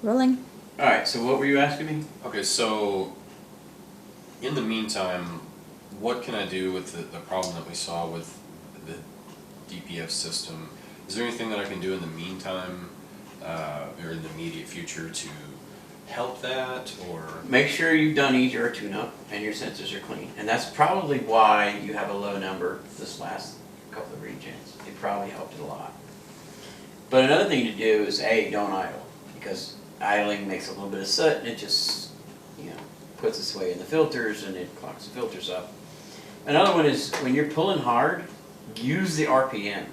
Rolling. Alright, so what were you asking me? Okay, so in the meantime, what can I do with the problem that we saw with the DPF system? Is there anything that I can do in the meantime, or in the immediate future to help that, or? Make sure you've done EGR tune-up and your sensors are clean. And that's probably why you have a low number this last couple of regions. It probably helped it a lot. But another thing to do is, A, don't idle. Because idling makes a little bit of soot and it just, puts its way in the filters and it clogs the filters up. Another one is when you're pulling hard, use the RPM.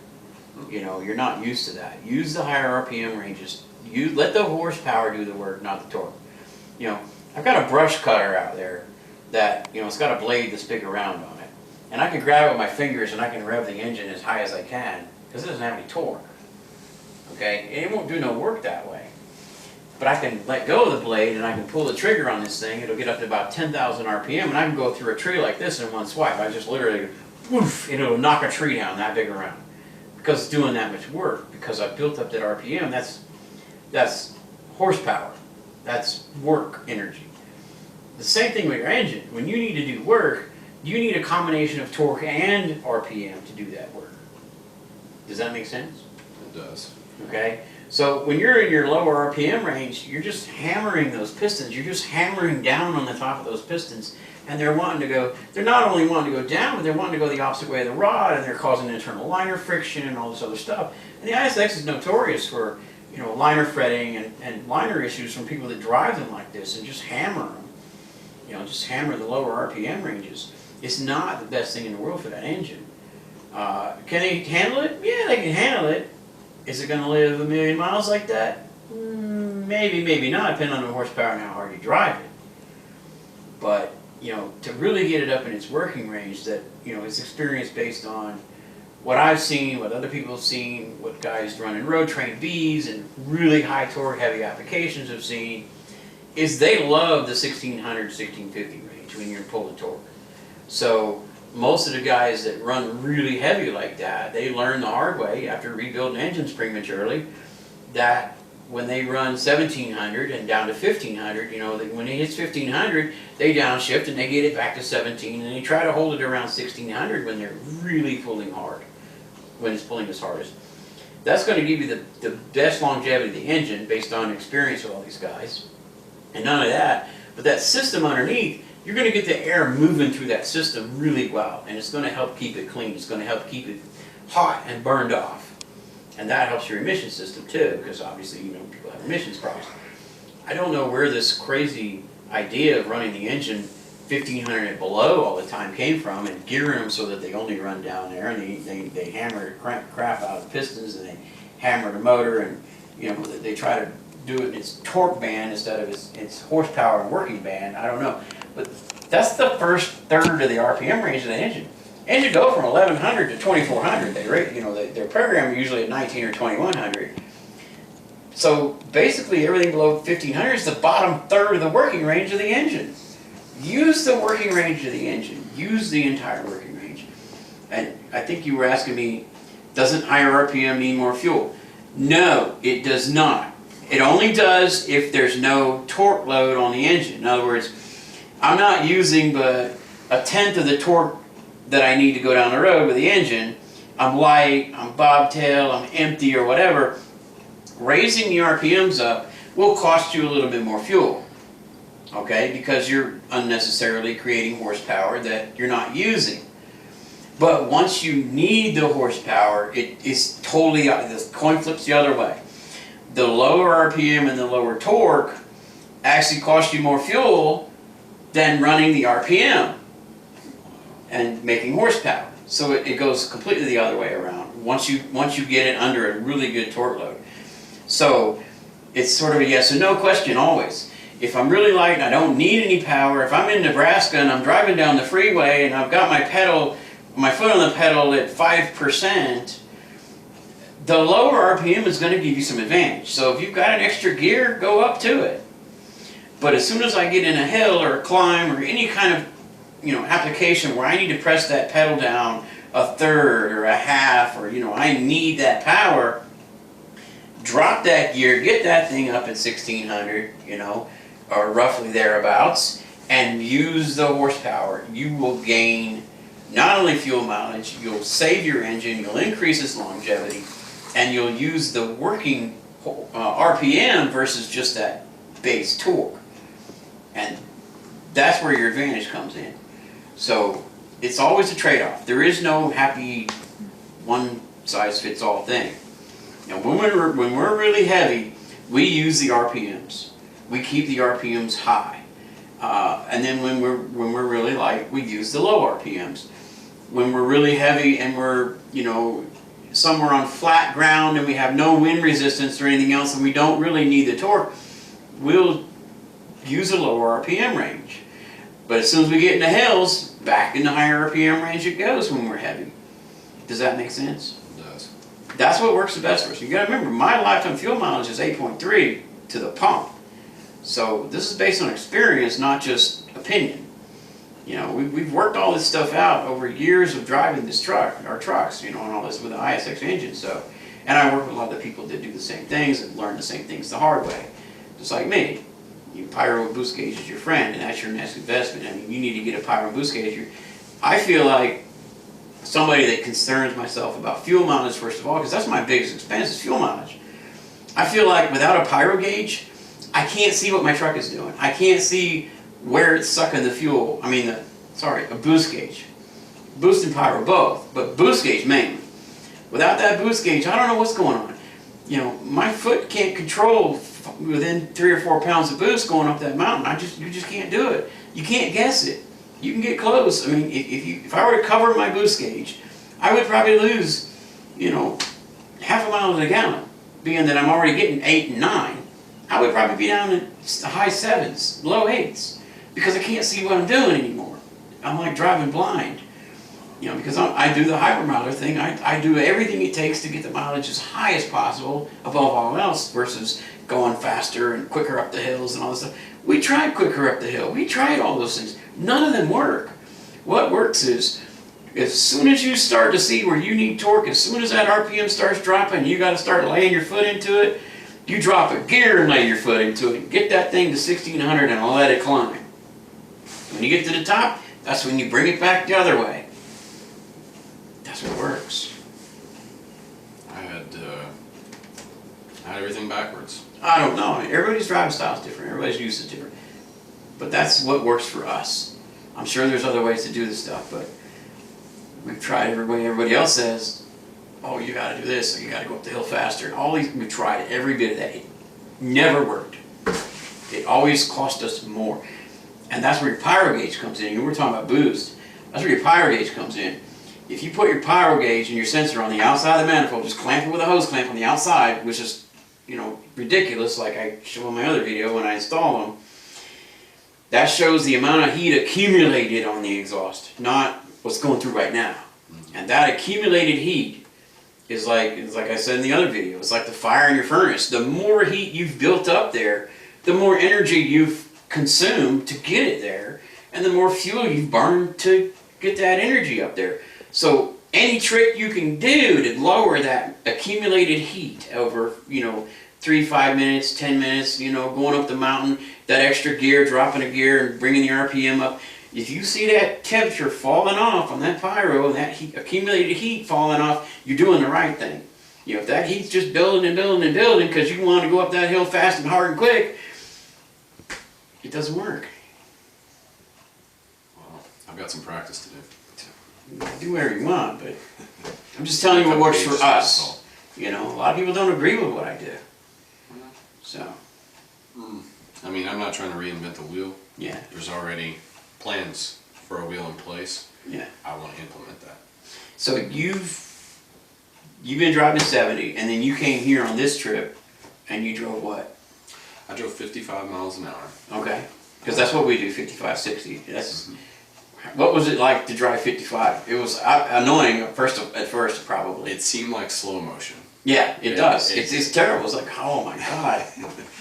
You're not used to that. Use the higher RPM ranges. Let the horsepower do the work, not the torque. I've got a brush cutter out there that, it's got a blade that's big around on it. And I can grab it with my fingers and I can rev the engine as high as I can because it doesn't have any torque. Okay? And it won't do no work that way. But I can let go of the blade and I can pull the trigger on this thing. It'll get up to about 10,000 RPM and I can go through a tree like this in one swipe. I just literally, woof, and it'll knock a tree down that big around. Because it's doing that much work. Because I've built up that RPM, that's horsepower. That's work energy. The same thing with your engine. When you need to do work, you need a combination of torque and RPM to do that work. Does that make sense? It does. Okay? So when you're in your lower RPM range, you're just hammering those pistons. You're just hammering down on the top of those pistons. And they're not only wanting to go down, but they're wanting to go the opposite way of the rod, and they're causing internal liner friction and all this other stuff. And the ISX is notorious for, liner fretting and liner issues from people that drive them like this and just hammer them. Just hammer the lower RPM ranges. It's not the best thing in the world for that engine. Can they handle it? Yeah, they can handle it. Is it going to live 1,000,000 miles like that? Maybe, maybe not, depending on the horsepower and how hard you drive it. But, to really get it up in its working range, that, it's experience based on what I've seen, what other people have seen, what guys running road train Bs and really high torque heavy applications have seen, is they love the 1600, 1650 range when you're pulling torque. So most of the guys that run really heavy like that, they learn the hard way after rebuilding engines prematurely that when they run 1700 and down to 1500, when it hits 1500, they downshift and they get it back to 17 and they try to hold it around 1600 when they're really pulling hard, when it's pulling its hardest. That's going to give you the best longevity of the engine based on experience with all these guys. And none of that, but that system underneath, you're going to get the air moving through that system really well, and it's going to help keep it clean. It's going to help keep it hot and burned off. And that helps your emission system too, because obviously, people have emissions problems. I don't know where this crazy idea of running the engine 1500 and below all the time came from, and gearing them so that they only run down there, and they hammer the crap out of the pistons, and they hammer the motor, and they try to do it in its torque band instead of its horsepower and working band. I don't know. But that's the first third of the RPM range of the engine. Engine go from 1100 to 2400. They're programmed usually at 19 or 2100. So basically everything below 1500 is the bottom third of the working range of the engine. Use the working range of the engine. Use the entire working range. And I think you were asking me, doesn't higher RPM mean more fuel? No, it does not. It only does if there's no torque load on the engine. In other words, I'm not using but 1/10 of the torque that I need to go down the road with the engine. I'm light, I'm bobtail, I'm empty or whatever. Raising the RPMs up will cost you a little bit more fuel. Okay, because you're unnecessarily creating horsepower that you're not using. But once you need the horsepower, it's totally, the coin flips the other way. The lower RPM and the lower torque actually cost you more fuel than running the RPM and making horsepower. So it goes completely the other way around once you get it under a really good torque load. So it's sort of a yes and no question always. If I'm really light and I don't need any power, if I'm in Nebraska and I'm driving down the freeway and I've got my foot on the pedal at 5%, the lower RPM is going to give you some advantage. So if you've got an extra gear, go up to it. But as soon as I get in a hill or a climb or any kind of application where I need to press that pedal down 1/3 or 1/2 or I need that power, drop that gear, get that thing up at 1600, you know, or roughly thereabouts, and use the horsepower. You will gain not only fuel mileage, you'll save your engine, you'll increase its longevity, and you'll use the working RPM versus just that base torque. And that's where your advantage comes in. So it's always a trade-off. There is no happy one-size-fits-all thing. Now when we're really heavy, we use the RPMs. We keep the RPMs high. And then when we're really light, we use the low RPMs. When we're really heavy and we're, you know, somewhere on flat ground and we have no wind resistance or anything else and we don't really need the torque, we'll use a lower RPM range. But as soon as we get in the hills, back in the higher RPM range it goes when we're heavy. Does that make sense? It does. That's what works the best for us. You gotta remember, my lifetime fuel mileage is 8.3 to the pump. So this is based on experience, not just opinion. You know, we've worked all this stuff out over years of driving this truck, our trucks, you know, and all this with the ISX engine. So, and I work with a lot of the people that do the same things and learn the same things the hard way, just like me. Pyro boost gauge is your friend, and that's your next investment. I mean, you need to get a pyro boost gauge. I feel like somebody that concerns myself about fuel mileage, first of all, because that's my biggest expense is fuel mileage. I feel like without a pyro gauge, I can't see what my truck is doing. I can't see where it's sucking the fuel. I mean, a boost gauge. Boost and pyro both, but boost gauge mainly. Without that boost gauge, I don't know what's going on. You know, my foot can't control within 3 or 4 pounds of boost going up that mountain. You just can't do it. You can't guess it. You can get close. I mean, if I were to cover my boost gauge, I would probably lose, you know, half a mile to the gallon. Being that I'm already getting 8 and 9, I would probably be down in the high 7s, low 8s. Because I can't see what I'm doing anymore. I'm like driving blind. You know, because I do the hypermiler thing. I do everything it takes to get the mileage as high as possible, above all else, versus going faster and quicker up the hills and all this stuff. We tried quicker up the hill. We tried all those things. None of them work. What works is, as soon as you start to see where you need torque, as soon as that RPM starts dropping, you got to start laying your foot into it. You drop a gear and lay your foot into it. Get that thing to 1600 and let it climb. When you get to the top, that's when you bring it back the other way. That's what works. I had everything backwards. I don't know. Everybody's driving style is different. Everybody's use is different. But that's what works for us. I'm sure there's other ways to do this stuff, but we've tried every way everybody else says, oh, you got to do this, or you got to go up the hill faster. And all these, we've tried every bit of that. It never worked. It always cost us more. And that's where your pyro gauge comes in. You were talking about boost. That's where your pyro gauge comes in. If you put your pyro gauge and your sensor on the outside of the manifold, just clamp it with a hose clamp on the outside, which is, you know, ridiculous, like I show in my other video when I install them. That shows the amount of heat accumulated on the exhaust, not what's going through right now. And that accumulated heat is like I said in the other video, it's like the fire in your furnace. The more heat you've built up there, the more energy you've consumed to get it there, and the more fuel you've burned to get that energy up there. So any trick you can do to lower that accumulated heat over, you know, 3, 5 minutes, 10 minutes, you know, going up the mountain, that extra gear, dropping a gear and bringing the RPM up. If you see that temperature falling off on that pyro, that heat, accumulated heat falling off, you're doing the right thing. You know, if that heat's just building and building and building because you want to go up that hill fast and hard and quick, it doesn't work. Well, I've got some practice to do. You can do whatever you want, but I'm just telling you what works for us. You know, a lot of people don't agree with what I do. So. I mean, I'm not trying to reinvent the wheel. Yeah. There's already plans for a wheel in place. Yeah. I want to implement that. So you've been driving 70, and then you came here on this trip, and you drove what? I drove 55 miles an hour. Okay. Because that's what we do, 55, 60. That's. What was it like to drive 55? It was annoying at first, probably. It seemed like slow motion. Yeah, it does. It's terrible. It's like, oh my God.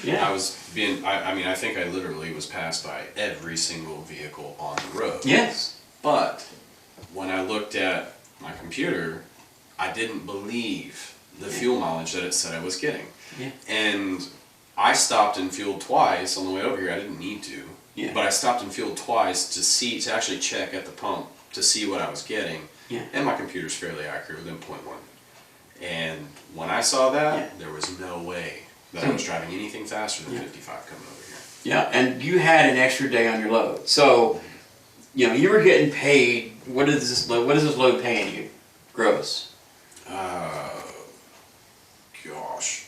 Yeah. I think I literally was passed by every single vehicle on the road. Yes. But when I looked at my computer, I didn't believe the fuel mileage that it said I was getting. Yeah. And I stopped and fueled twice on the way over here. I didn't need to, Yeah. but I stopped and fueled twice to actually check at the pump to see what I was getting. Yeah. And my computer's fairly accurate within 0.1. And when I saw that, Yeah. there was no way that I was driving anything faster than Yeah. 55 coming over here. Yeah, and you had an extra day on your load. So, you know, you were getting paid, what is this load paying you? Gross. Gosh.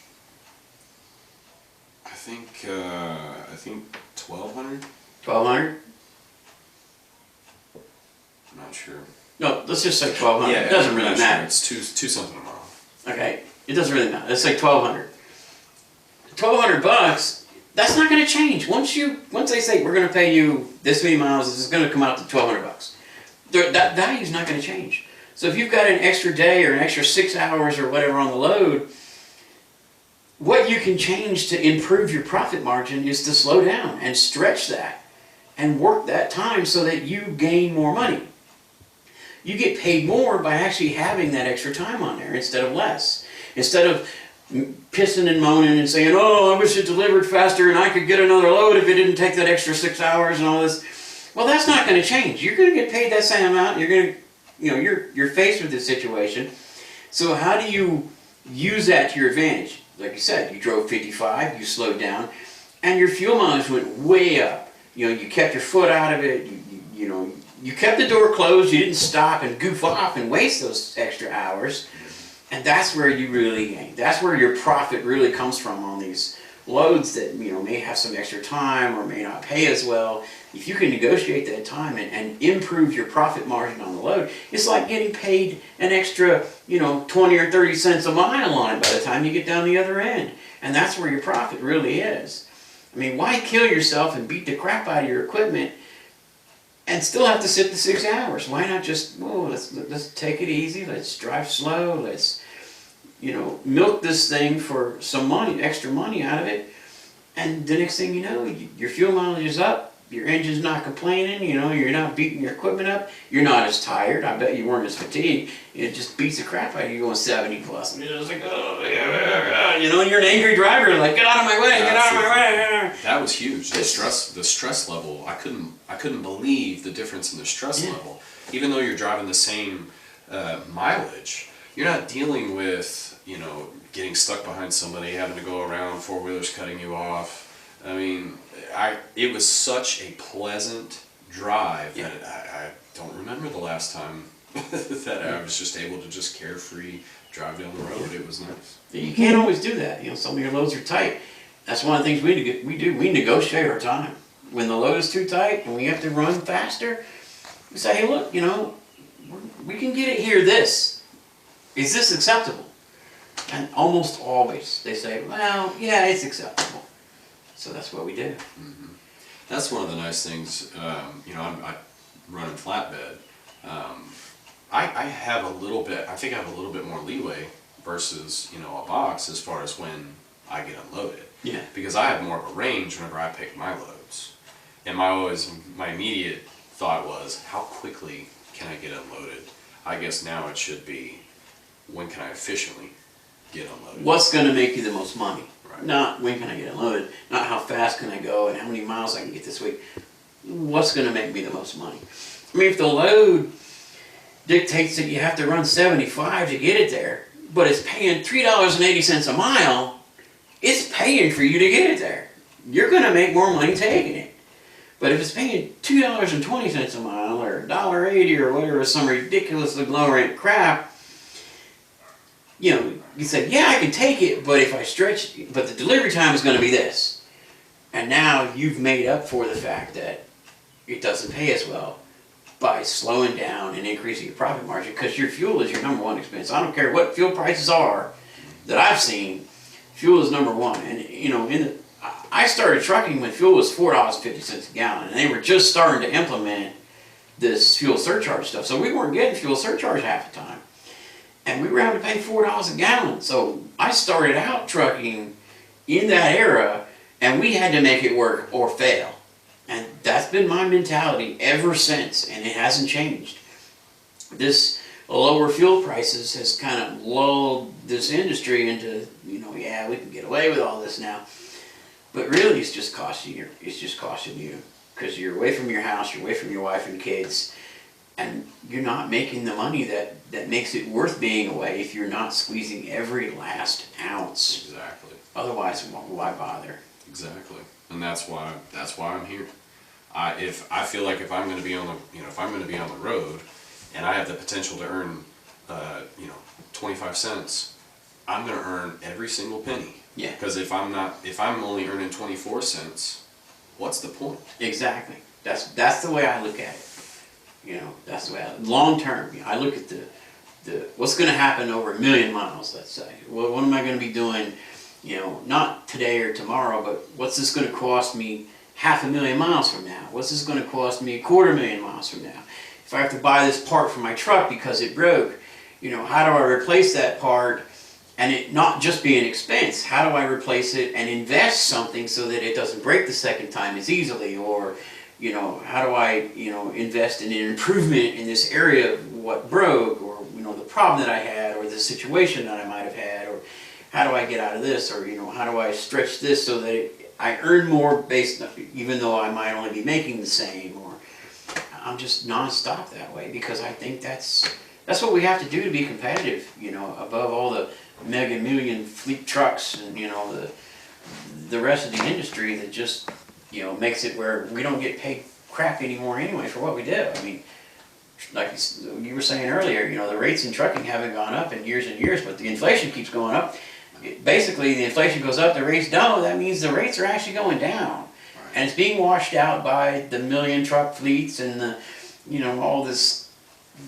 I think 1,200? 1,200? I'm not sure. No, let's just say 1,200. Yeah, It doesn't I'm really not sure. matter. It's two something a mile. Okay, it doesn't really matter. Let's say 1,200. $1,200, that's not going to change. Once they say we're going to pay you this many miles, this is going to come out to $1,200. That value is not going to change. So if you've got an extra day or an extra 6 hours or whatever on the load, what you can change to improve your profit margin is to slow down and stretch that and work that time so that you gain more money. You get paid more by actually having that extra time on there instead of less. Instead of pissing and moaning and saying, oh, I wish it delivered faster and I could get another load if it didn't take that extra 6 hours and all this. Well, that's not going to change. You're going to get paid that same amount. You're going to, you know, you're faced with this situation. So how do you use that to your advantage? Like you said, you drove 55, you slowed down, and your fuel mileage went way up. You know, you kept your foot out of it. You know, you kept the door closed. You didn't stop and goof off and waste those extra hours. And that's where you really gain. That's where your profit really comes from on these loads that, you know, may have some extra time or may not pay as well. If you can negotiate that time and improve your profit margin on the load, it's like getting paid an extra, you know, 20 or 30 cents a mile on it by the time you get down the other end. And that's where your profit really is. I mean, why kill yourself and beat the crap out of your equipment and still have to sit the 6 hours? Why not just, oh, let's take it easy, let's drive slow, let's, you know, milk this thing for some money, extra money out of it, and the next thing you know, your fuel mileage is up, your engine's not complaining, you know, you're not beating your equipment up, you're not as tired, I bet you weren't as fatigued, it just beats the crap out of you going 70 plus, and it's like, oh, yeah, you know, you're an angry driver, like, get out of my way, get out of my way. That was huge. The stress level, I couldn't believe the difference in the stress level. Even though you're driving the same mileage, you're not dealing with, you know, getting stuck behind somebody, having to go around, four-wheelers cutting you off. I mean, it was such a pleasant drive that I don't remember the last time that I was just able to just carefree drive down the road. It was nice. You can't always do that. You know, some of your loads are tight. That's one of the things we do. We negotiate our time. When the load is too tight and we have to run faster, we say, hey, look, you know, we can get it here this. Is this acceptable? And almost always they say, well, yeah, it's acceptable. So that's what we do. Mm-hmm. That's one of the nice things. You know, I run in flatbed. I have a little bit. I think I have a little bit more leeway versus, you know, a box as far as when I get unloaded. Yeah. Because I have more of a range whenever I pick my loads. And my immediate thought was, how quickly can I get unloaded? I guess now it should be, when can I efficiently get unloaded? What's going to make you the most money? Right. Not when can I get unloaded, not how fast can I go and how many miles I can get this week. What's going to make me the most money? I mean, if the load dictates that you have to run 75 to get it there, but it's paying $3.80 a mile, it's paying for you to get it there. You're going to make more money taking it. But if it's paying $2.20 a mile or $1.80 or whatever, some ridiculously low rent crap, you know, you say, yeah, I can take it, but if I stretch, but the delivery time is going to be this. And now you've made up for the fact that it doesn't pay as well by slowing down and increasing your profit margin, because your fuel is your number one expense. I don't care what fuel prices are that I've seen, fuel is number one. And, you know, I started trucking when fuel was $4.50 a gallon, and they were just starting to implement this fuel surcharge stuff. So we weren't getting fuel surcharge half the time. And we were having to pay $4 a gallon. So I started out trucking in that era, and we had to make it work or fail. And that's been my mentality ever since, and it hasn't changed. This lower fuel prices has kind of lulled this industry into, yeah, we can get away with all this now. But really, it's just costing you. It's just costing you because you're away from your house, you're away from your wife and kids, and you're not making the money that makes it worth being away if you're not squeezing every last ounce. Exactly. Otherwise, why bother? Exactly. And that's why I'm here. I feel like if I'm going to be on the road, and I have the potential to earn, 25 cents, I'm going to earn every single penny. Yeah. Because if I'm only earning 24 cents, what's the point? Exactly. That's the way I look at it. That's the way long term. I look at the what's going to happen over 1,000,000 miles. Let's say. Well, what am I going to be doing? Not today or tomorrow, but what's this going to cost me 500,000 miles from now? What's this going to cost me 250,000 miles from now? If I have to buy this part for my truck because it broke, how do I replace that part and it not just be an expense? How do I replace it and invest something so that it doesn't break the second time as easily? Or, how do I, invest in an improvement in this area of what broke, or, the problem that I had, or the situation that I might have had, or how do I get out of this, or, how do I stretch this so that I earn more even though I might only be making the same, or I'm just nonstop that way because I think that's what we have to do to be competitive, above all the mega million fleet trucks and, the rest of the industry that just, makes it where we don't get paid crap anymore anyway for what we do. I mean, like you were saying earlier, the rates in trucking haven't gone up in years and years, but the inflation keeps going up. Basically, the inflation goes up, the rates don't. That means the rates are actually going down. Right. And it's being washed out by the million truck fleets and the, all this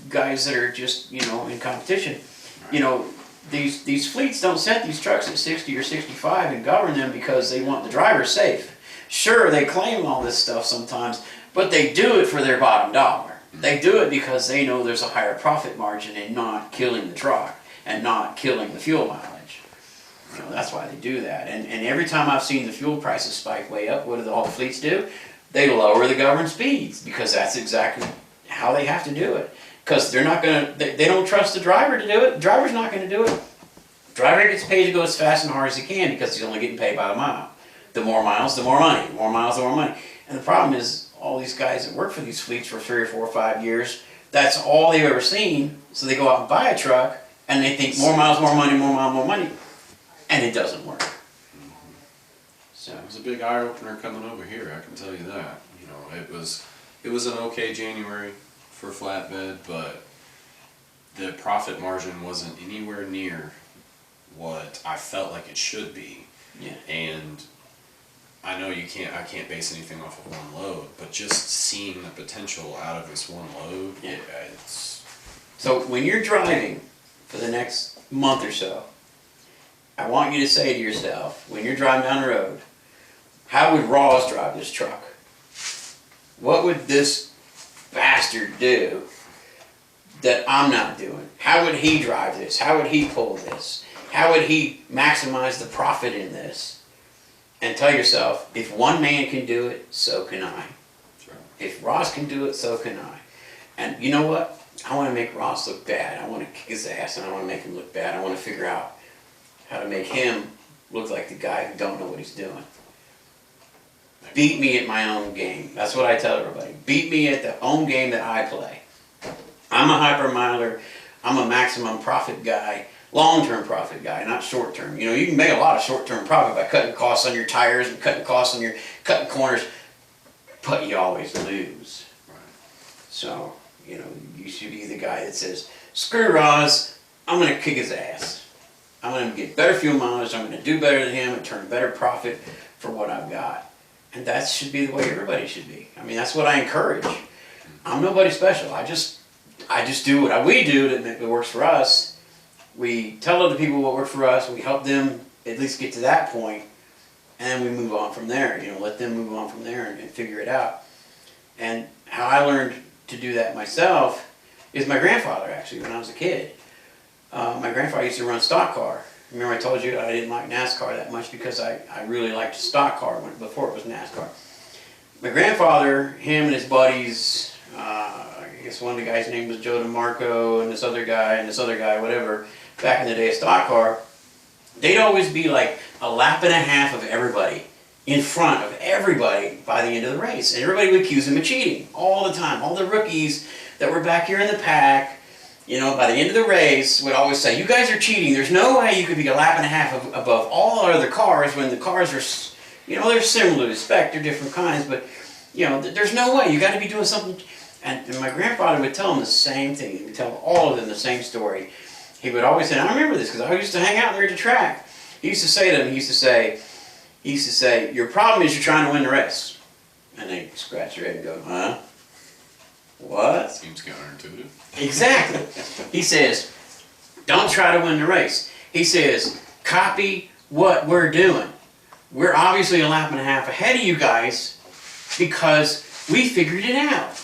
guys that are just, in competition. Right. These fleets don't set these trucks at 60 or 65 and govern them because they want the driver safe. Sure, they claim all this stuff sometimes, but they do it for their bottom dollar. They do it because they know there's a higher profit margin in not killing the truck and not killing the fuel mileage. That's why they do that. And every time I've seen the fuel prices spike way up, what do all the fleets do? They lower the governed speeds because that's exactly how they have to do it. Because they're not going to, they don't trust the driver to do it. The driver's not going to do it. The driver gets paid to go as fast and hard as he can because he's only getting paid by the mile. The more miles, the more money. The more miles, the more money. And the problem is, all these guys that work for these fleets for 3 or 4 or 5 years, that's all they've ever seen. So they go out and buy a truck, and they think more miles, more money, more miles, more money. And it doesn't work. So it was a big eye-opener coming over here, I can tell you that. It was an okay January for flatbed, but the profit margin wasn't anywhere near what I felt like it should be. Yeah. And I know I can't base anything off of one load, but just seeing the potential out of this one load, yeah. It's... So when you're driving for the next month or so, I want you to say to yourself, when you're driving down the road, how would Rawze drive this truck? What would this bastard do that I'm not doing? How would he drive this? How would he pull this? How would he maximize the profit in this? And tell yourself, if one man can do it, so can I. Sure. If Rawze can do it, so can I. And you know what? I want to make Rawze look bad. I want to kick his ass and I want to make him look bad. I want to figure out how to make him look like the guy who don't know what he's doing. Beat me at my own game. That's what I tell everybody. Beat me at the own game that I play. I'm a hypermiler. I'm a maximum profit guy. Long-term profit guy, not short-term. You can make a lot of short-term profit by cutting costs on your tires and cutting costs on your cutting corners, but you always lose. Right. So, you should be the guy that says, screw Rawze, I'm going to kick his ass. I'm going to get better fuel mileage, I'm going to do better than him and turn better profit for what I've got. And that should be the way everybody should be. I mean, that's what I encourage. I'm nobody special. I just do what we do that works for us. We tell other people what works for us, we help them at least get to that point, and then we move on from there. Let them move on from there and figure it out. And how I learned to do that myself is my grandfather, actually, when I was a kid. My grandfather used to run stock car. Remember I told you I didn't like NASCAR that much because I really liked stock car before it was NASCAR. My grandfather, him and his buddies, guess one of the guys' name was Joe DeMarco, and this other guy, whatever, back in the day of stock car, they'd always be like a lap and a half of everybody, in front of everybody by the end of the race. And everybody would accuse him of cheating all the time. All the rookies that were back here in the pack, you know, by the end of the race would always say, you guys are cheating. There's no way you could be a lap and a half above all the other cars when the cars are, you know, they're similar to spec, they're different kinds, but, you know, there's no way. You got to be doing something. And my grandfather would tell them the same thing. He would tell all of them the same story. He would always say, and I remember this because I used to hang out there at the track. He used to say to them, he used to say, your problem is you're trying to win the race. And they scratch their head and go, huh? What? Seems counterintuitive. Exactly. He says, don't try to win the race. He says, copy what we're doing. We're obviously a lap and a half ahead of you guys because we figured it out.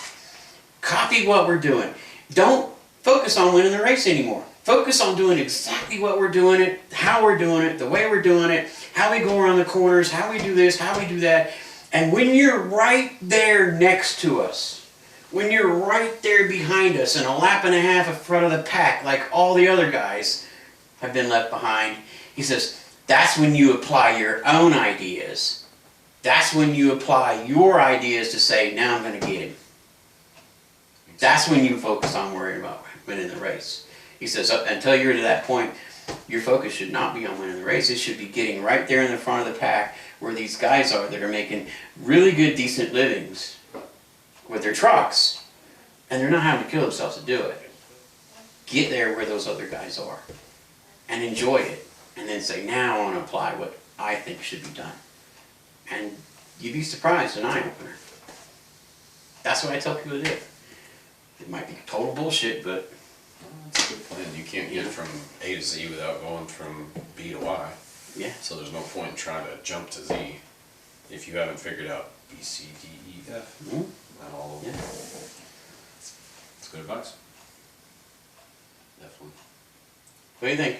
Copy what we're doing. Don't focus on winning the race anymore. Focus on doing exactly what we're doing it, how we're doing it, the way we're doing it, how we go around the corners, how we do this, how we do that. And when you're right there next to us, when you're right there behind us and a lap and a half in front of the pack like all the other guys have been left behind, he says, that's when you apply your own ideas. That's when you apply your ideas to say, now I'm going to get him. That's when you focus on worrying about winning the race. He says, until you're to that point, your focus should not be on winning the race. It should be getting right there in the front of the pack where these guys are that are making really good, decent livings with their trucks, and they're not having to kill themselves to do it. Get there where those other guys are and enjoy it, and then say, now I want to apply what I think should be done. And you'd be surprised, an eye-opener. That's what I tell people to do. It might be total bullshit, but that's a good plan. You can't get from A to Z without going from B to Y. yeah. So there's no point in trying to jump to Z if you haven't figured out B, C, D, E, F. Mm-hmm. Not all of them. Yeah. That's good advice. Definitely. What do you think?